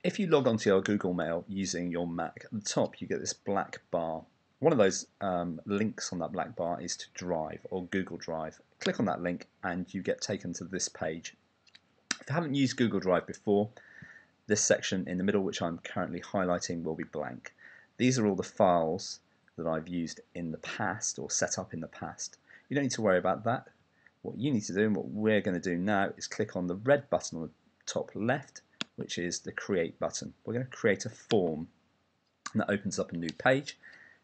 if you log onto your Google Mail using your Mac, at the top you get this black bar. One of those links on that black bar is to Drive or Google Drive. Click on that link and you get taken to this page. If you haven't used Google Drive before, this section in the middle, which I'm currently highlighting, will be blank. These are all the files that I've used in the past or set up in the past. You don't need to worry about that. What you need to do and what we're going to do now is click on the red button on the top left, which is the Create button. We're going to create a form, and that opens up a new page.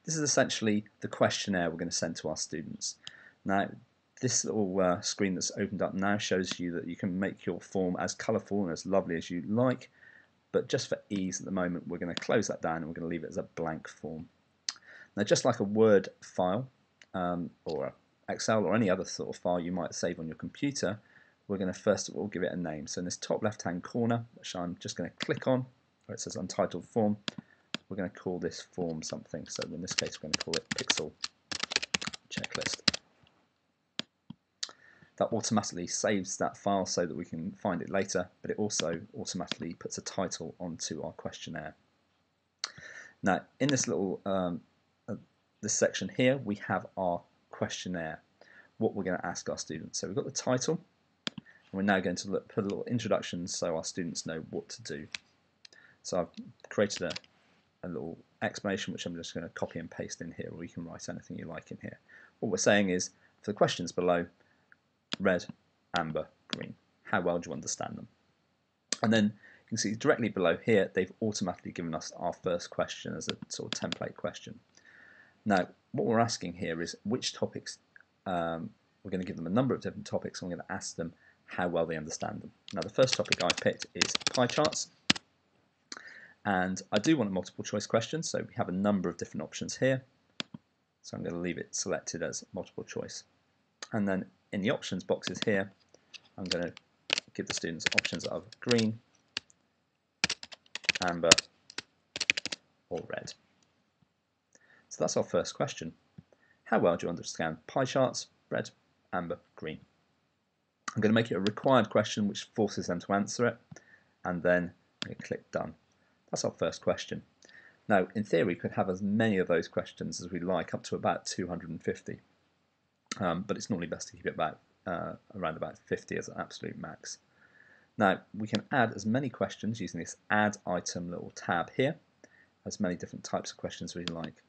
This is essentially the questionnaire we're going to send to our students. Now, this little screen that's opened up now shows you that you can make your form as colourful and as lovely as you like, but just for ease at the moment we're going to close that down and we're going to leave it as a blank form. Now, just like a Word file or Excel or any other sort of file you might save on your computer, we're going to first of all give it a name. So in this top left hand corner, which I'm just going to click on, where it says Untitled Form, we're going to call this form something. So in this case we're going to call it Pixel Checklist. That automatically saves that file so that we can find it later, but it also automatically puts a title onto our questionnaire. Now in this little this section here we have our questionnaire, what we're going to ask our students. So we've got the title, and we're now going to put a little introduction so our students know what to do. So I've created a little explanation which I'm just going to copy and paste in here, or you can write anything you like in here. What we're saying is, for the questions below, red, amber, green, how well do you understand them? And then you can see directly below here they've automatically given us our first question as a sort of template question. Now what we're asking here is which topics, we're going to give them a number of different topics and we're going to ask them how well they understand them. Now the first topic I've picked is pie charts, and I do want a multiple choice question, so we have a number of different options here, so I'm going to leave it selected as multiple choice. And then in the options boxes here I'm going to give the students options of green, amber or red. So that's our first question. How well do you understand pie charts, red, amber, green? I'm going to make it a required question which forces them to answer it, and then I'm going to click done. That's our first question. Now in theory we could have as many of those questions as we like, up to about 250, but it's normally best to keep it about around about 50 as an absolute max. Now we can add as many questions using this add item little tab here, as many different types of questions we like.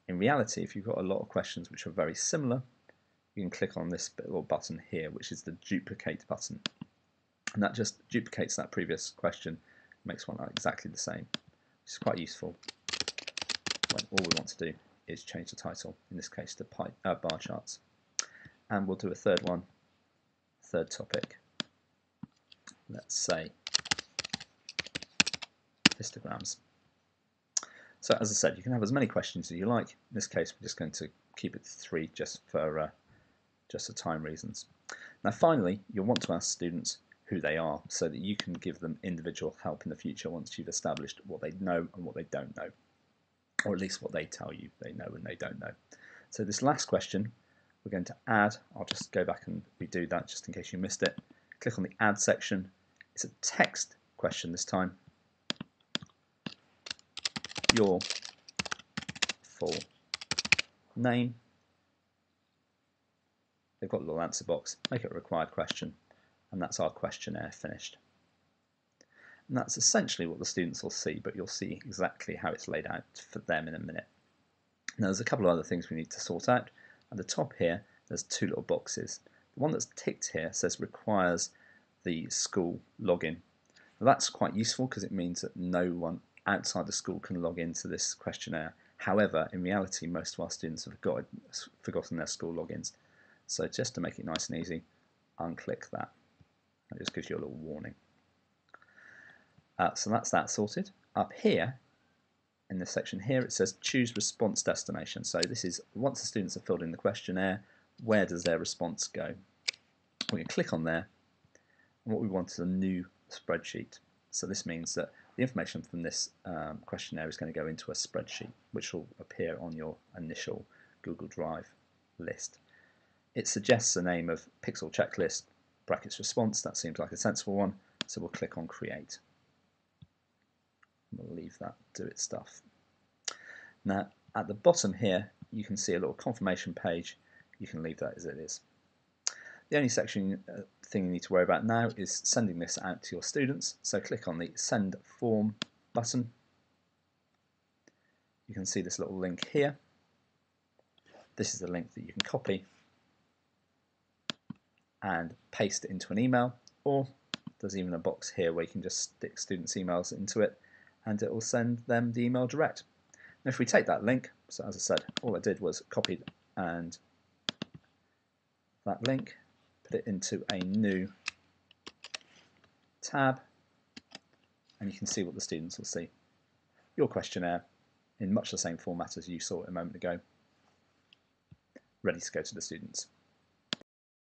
In reality, if you've got a lot of questions which are very similar, you can click on this little button here, which is the duplicate button, and that just duplicates that previous question, makes one exactly the same, which is quite useful when all we want to do is change the title, in this case to bar charts. And we'll do a third one, third topic, let's say histograms. So as I said, you can have as many questions as you like. In this case we're just going to keep it to 3 just for time reasons. Now finally you'll want to ask students who they are so that you can give them individual help in the future once you've established what they know and what they don't know, or at least what they tell you they know and they don't know. So this last question we're going to add, I'll just go back and redo that just in case you missed it. Click on the add section. It's a text question this time. Your full name. They've got a little answer box, make it a required question, and that's our questionnaire finished. And that's essentially what the students will see, but you'll see exactly how it's laid out for them in a minute. Now there's a couple of other things we need to sort out. At the top here there's 2 little boxes. The one that's ticked here says requires the school login. Now that's quite useful because it means that no one outside the school can log into this questionnaire. However, in reality most of our students have forgotten their school logins. So just to make it nice and easy, unclick that. That just gives you a little warning. So that's that sorted. Up here, in this section here, it says choose response destination. So this is once the students have filled in the questionnaire, where does their response go? We can click on there, and what we want is a new spreadsheet. So this means that the information from this questionnaire is going to go into a spreadsheet, which will appear on your initial Google Drive list. It suggests the name of Pixel Checklist, brackets response. That seems like a sensible one, so we'll click on Create. We'll leave that do its stuff. Now at the bottom here you can see a little confirmation page. You can leave that as it is. The only thing you need to worry about now is sending this out to your students. So click on the Send Form button. You can see this little link here. This is the link that you can copy and paste it into an email, or there's even a box here where you can just stick students' emails into it and it will send them the email direct. Now if we take that link, so as I said, all I did was copied and that link, put it into a new tab, and you can see what the students will see. Your questionnaire in much the same format as you saw a moment ago, ready to go to the students.